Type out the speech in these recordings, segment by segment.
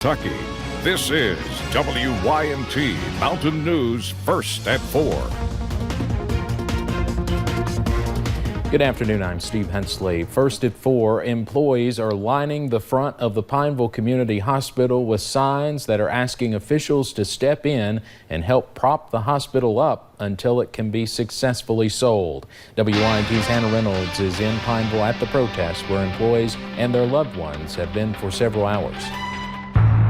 Kentucky. This is WYMT Mountain News First at 4. Good afternoon, I'm Steve Hensley. First at 4, employees are lining the front of the Pineville Community Hospital with signs that are asking officials to step in and help prop the hospital up until it can be successfully sold. WYMT's Hannah Reynolds is in Pineville at the protest where employees and their loved ones have been for several hours.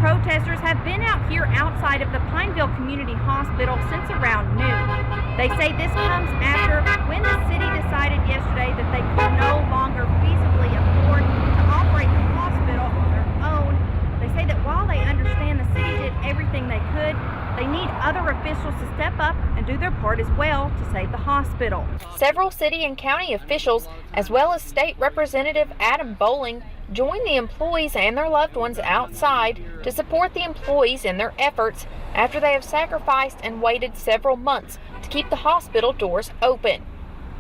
Protesters have been out here outside of the Pineville Community Hospital since around noon. They say this comes after when the city decided yesterday that they could no longer feasibly afford to operate the hospital on their own. They say that while they understand the city did everything they could, they need other officials to step up and do their part as well to save the hospital. Several city and county officials, as well as State Representative Adam Bowling, joined the employees and their loved ones outside to support the employees in their efforts after they have sacrificed and waited several months to keep the hospital doors open.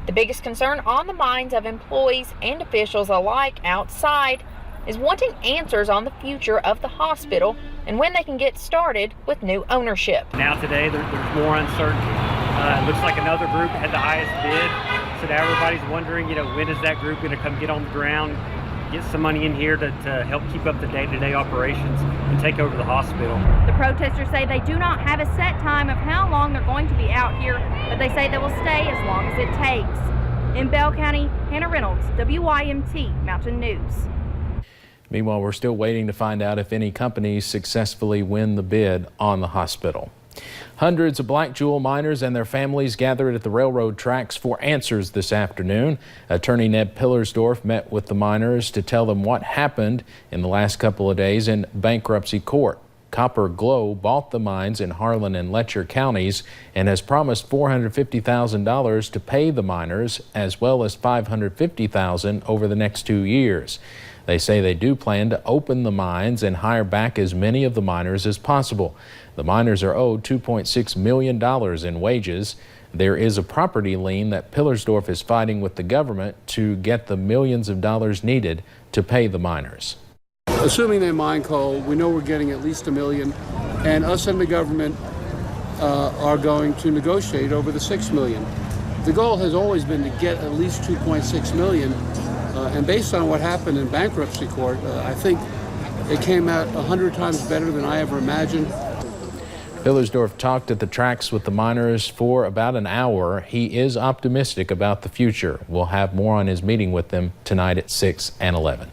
The biggest concern on the minds of employees and officials alike outside is wanting answers on the future of the hospital and when they can get started with new ownership. Now today there's more uncertainty. It looks like another group had the highest bid, so now everybody's wondering, when is that group going to come get on the ground, get some money in here to help keep up the day-to-day operations and take over the hospital. The protesters say they do not have a set time of how long they're going to be out here, but they say they will stay as long as it takes. In Bell County, Hannah Reynolds, WYMT Mountain News. Meanwhile, we're still waiting to find out if any companies successfully win the bid on the hospital. Hundreds of Black Jewel miners and their families gathered at the railroad tracks for answers this afternoon. Attorney Ned Pillersdorf met with the miners to tell them what happened in the last couple of days in bankruptcy court. Copper Glow bought the mines in Harlan and Letcher counties and has promised $450,000 to pay the miners, as well as $550,000 over the next 2 years. They say they do plan to open the mines and hire back as many of the miners as possible. The miners are owed $2.6 million in wages. There is a property lien that Pillersdorf is fighting with the government to get the millions of dollars needed to pay the miners. Assuming they mine coal, we know we're getting at least $1 million, and us and the government are going to negotiate over the $6 million. The goal has always been to get at least $2.6 million. And based on what happened in bankruptcy court, I think it came out 100 times better than I ever imagined. Pillersdorf talked at the tracks with the miners for about an hour. He is optimistic about the future. We'll have more on his meeting with them tonight at 6 and 11.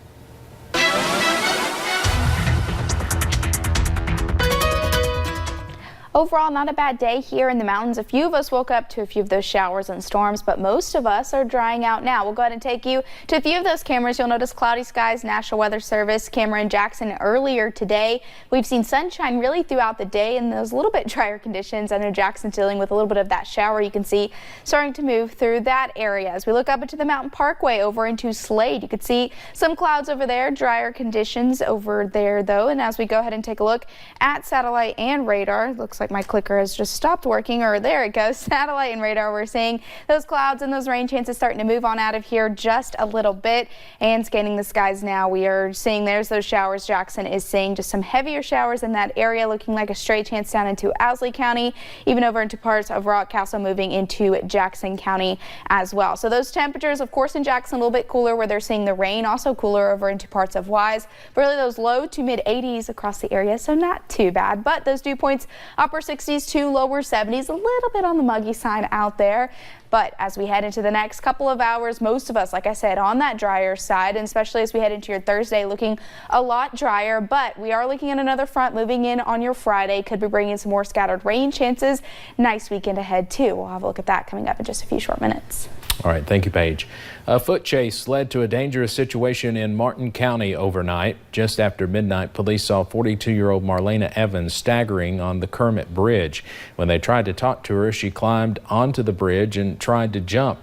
Overall, not a bad day here in the mountains. A few of us woke up to a few of those showers and storms, but most of us are drying out now. We'll go ahead and take you to a few of those cameras. You'll notice cloudy skies, National Weather Service camera in Jackson earlier today. We've seen sunshine really throughout the day and those little bit drier conditions. I know Jackson's dealing with a little bit of that shower you can see starting to move through that area. As we look up into the Mountain Parkway over into Slade, you could see some clouds over there, drier conditions over there though. And as we go ahead and take a look at satellite and radar, looks like my clicker has just stopped working, or there it goes. Satellite and radar, we're seeing those clouds and those rain chances starting to move on out of here just a little bit. And scanning the skies now, we are seeing there's those showers. Jackson is seeing just some heavier showers in that area, looking like a stray chance down into Owsley County, even over into parts of Rockcastle, moving into Jackson County as well. So those temperatures, of course, in Jackson a little bit cooler where they're seeing the rain, also cooler over into parts of Wise. But really those low to mid 80s across the area, so not too bad. But those dew points, upper 60s to lower 70s, a little bit on the muggy side out there. But as we head into the next couple of hours, most of us, like I said, on that drier side, and especially as we head into your Thursday, looking a lot drier. But we are looking at another front moving in on your Friday. Could be bringing some more scattered rain chances. Nice weekend ahead too. We'll have a look at that coming up in just a few short minutes. All right, thank you, Paige. A foot chase led to a dangerous situation in Martin County overnight. Just after midnight, police saw 42-year-old Marlena Evans staggering on the Kermit Bridge. When they tried to talk to her, she climbed onto the bridge and tried to jump.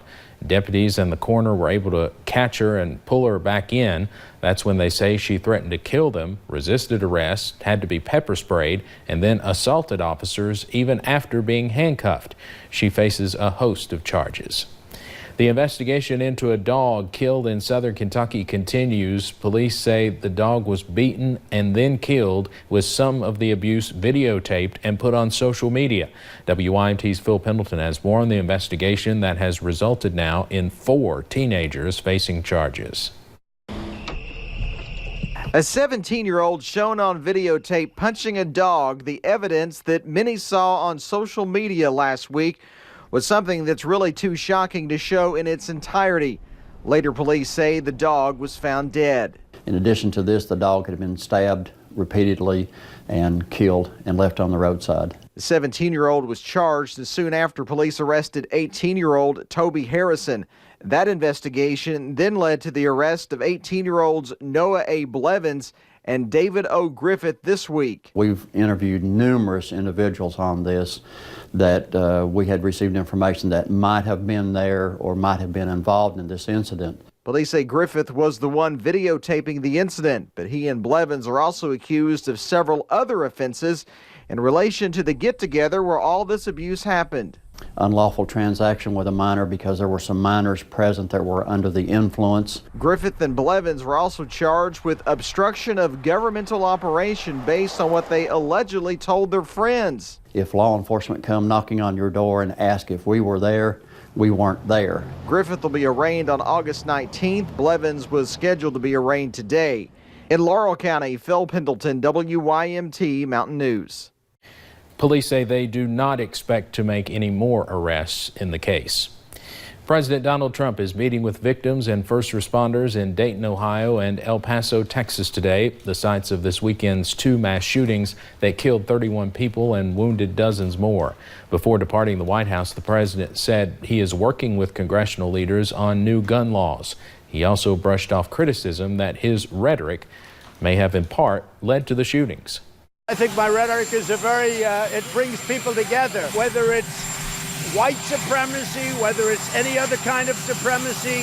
Deputies and the coroner were able to catch her and pull her back in. That's when they say she threatened to kill them, resisted arrest, had to be pepper sprayed, and then assaulted officers even after being handcuffed. She faces a host of charges. The investigation into a dog killed in southern Kentucky continues. Police say the dog was beaten and then killed, with some of the abuse videotaped and put on social media. WYMT's Phil Pendleton has more on the investigation that has resulted now in 4 teenagers facing charges. A 17-year-old shown on videotape punching a dog, the evidence that many saw on social media last week was something that's really too shocking to show in its entirety. Later, police say the dog was found dead. In addition to this, the dog had been stabbed repeatedly and killed and left on the roadside. The 17-year-old was charged, and soon after, police arrested 18-year-old Toby Harrison. That investigation then led to the arrest of 18-year-olds Noah A. Blevins and David O. Griffith this week. We've interviewed numerous individuals on this that we had received information that might have been there or might have been involved in this incident. Police say Griffith was the one videotaping the incident, but he and Blevins are also accused of several other offenses in relation to the get-together where all this abuse happened. Unlawful transaction with a minor because there were some minors present that were under the influence. Griffith and Blevins were also charged with obstruction of governmental operation based on what they allegedly told their friends. If law enforcement come knocking on your door and ask if we were there, we weren't there. Griffith will be arraigned on August 19th. Blevins was scheduled to be arraigned today. In Laurel County, Phil Pendleton, WYMT Mountain News. Police say they do not expect to make any more arrests in the case. President Donald Trump is meeting with victims and first responders in Dayton, Ohio and El Paso, Texas today, the sites of this weekend's 2 mass shootings that killed 31 people and wounded dozens more. Before departing the White House, the president said he is working with congressional leaders on new gun laws. He also brushed off criticism that his rhetoric may have in part led to the shootings. I think my rhetoric is it brings people together, whether it's white supremacy, whether it's any other kind of supremacy,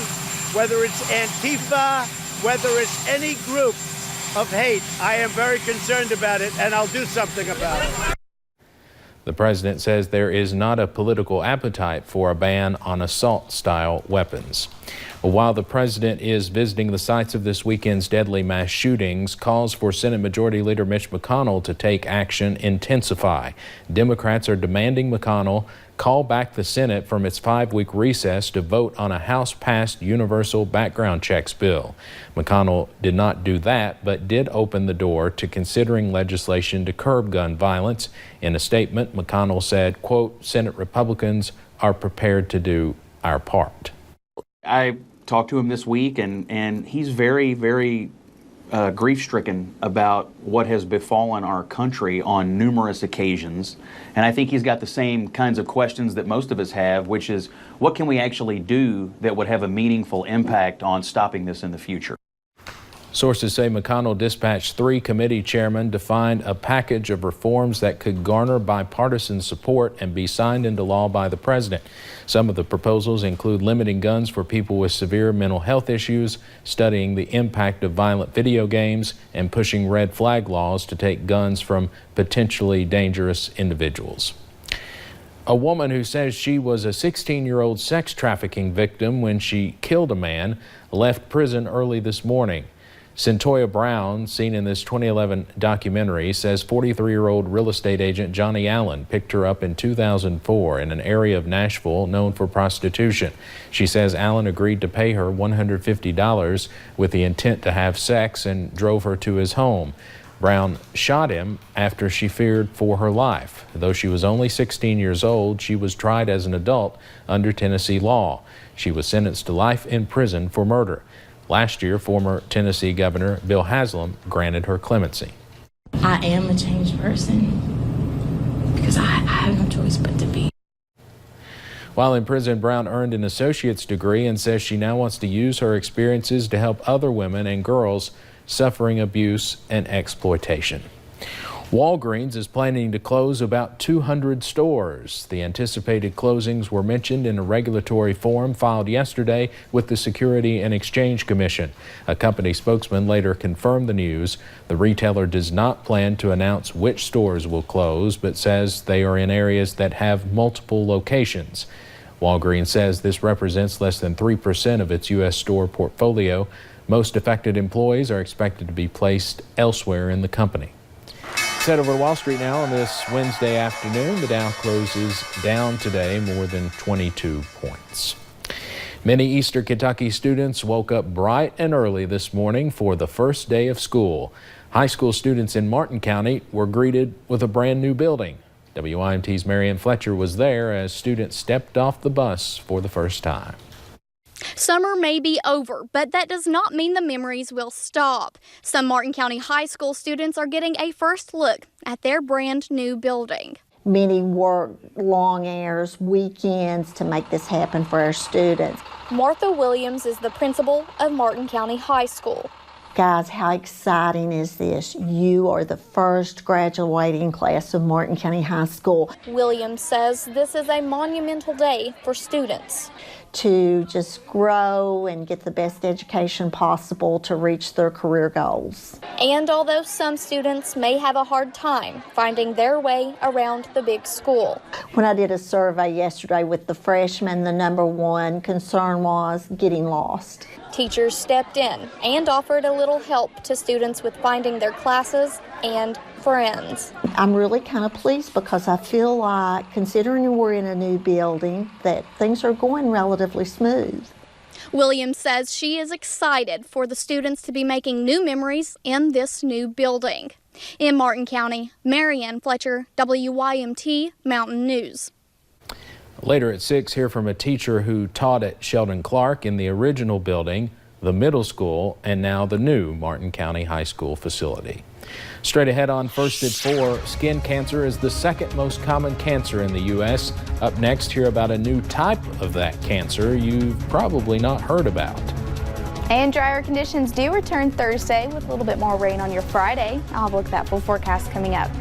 whether it's Antifa, whether it's any group of hate. I am very concerned about it, and I'll do something about it. The president says there is not a political appetite for a ban on assault-style weapons. While the president is visiting the sites of this weekend's deadly mass shootings, calls for Senate Majority Leader Mitch McConnell to take action intensify. Democrats are demanding McConnell call back the Senate from its 5-week recess to vote on a House-passed universal background checks bill. McConnell did not do that, but did open the door to considering legislation to curb gun violence. In a statement, McConnell said, quote, "Senate Republicans are prepared to do our part." I talked to him this week, and he's very, very grief-stricken about what has befallen our country on numerous occasions. And I think he's got the same kinds of questions that most of us have, which is, what can we actually do that would have a meaningful impact on stopping this in the future? Sources say McConnell dispatched 3 committee chairmen to find a package of reforms that could garner bipartisan support and be signed into law by the president. Some of the proposals include limiting guns for people with severe mental health issues, studying the impact of violent video games, and pushing red flag laws to take guns from potentially dangerous individuals. A woman who says she was a 16-year-old sex trafficking victim when she killed a man left prison early this morning. Oya Brown, seen in this 2011 documentary, says 43-year-old real estate agent Johnny Allen picked her up in 2004 in an area of Nashville known for prostitution. She says Allen agreed to pay her $150 with the intent to have sex and drove her to his home. Brown shot him after she feared for her life. Though she was only 16 years old, she was tried as an adult under Tennessee law. She was sentenced to life in prison for murder. Last year, former Tennessee Governor Bill Haslam granted her clemency. I am a changed person because I have no choice but to be. While in prison, Brown earned an associate's degree and says she now wants to use her experiences to help other women and girls suffering abuse and exploitation. Walgreens is planning to close about 200 stores. The anticipated closings were mentioned in a regulatory form filed yesterday with the Security and Exchange Commission. A company spokesman later confirmed the news. The retailer does not plan to announce which stores will close, but says they are in areas that have multiple locations. Walgreens says this represents less than 3% of its U.S. store portfolio. Most affected employees are expected to be placed elsewhere in the company. Let's head over to Wall Street now on this Wednesday afternoon. The Dow closes down today more than 22 points. Many Eastern Kentucky students woke up bright and early this morning for the first day of school. High school students in Martin County were greeted with a brand new building. WYMT's Marianne Fletcher was there as students stepped off the bus for the first time. Summer may be over, but that does not mean the memories will stop. Some Martin County high school students are getting a first look at their brand new building. Many work long hours, weekends to make this happen for our students. Martha Williams is the principal of Martin County High School. Guys, how exciting is this? You are the first graduating class of Martin County High School. Williams says this is a monumental day for students. To just grow and get the best education possible to reach their career goals. And although some students may have a hard time finding their way around the big school. When I did a survey yesterday with the freshmen, the number one concern was getting lost. Teachers stepped in and offered a little help to students with finding their classes and friends. I'm really kind of pleased because I feel like, considering we're in a new building, that things are going relatively smooth. Williams says she is excited for the students to be making new memories in this new building. In Martin County, Marianne Fletcher, WYMT Mountain News. Later at 6, hear from a teacher who taught at Sheldon Clark in the original building, the middle school, and now the new Martin County High School facility. Straight ahead on First at 4, skin cancer is the second most common cancer in the U.S. Up next, hear about a new type of that cancer you've probably not heard about. And drier conditions do return Thursday with a little bit more rain on your Friday. I'll have a look at that full forecast coming up.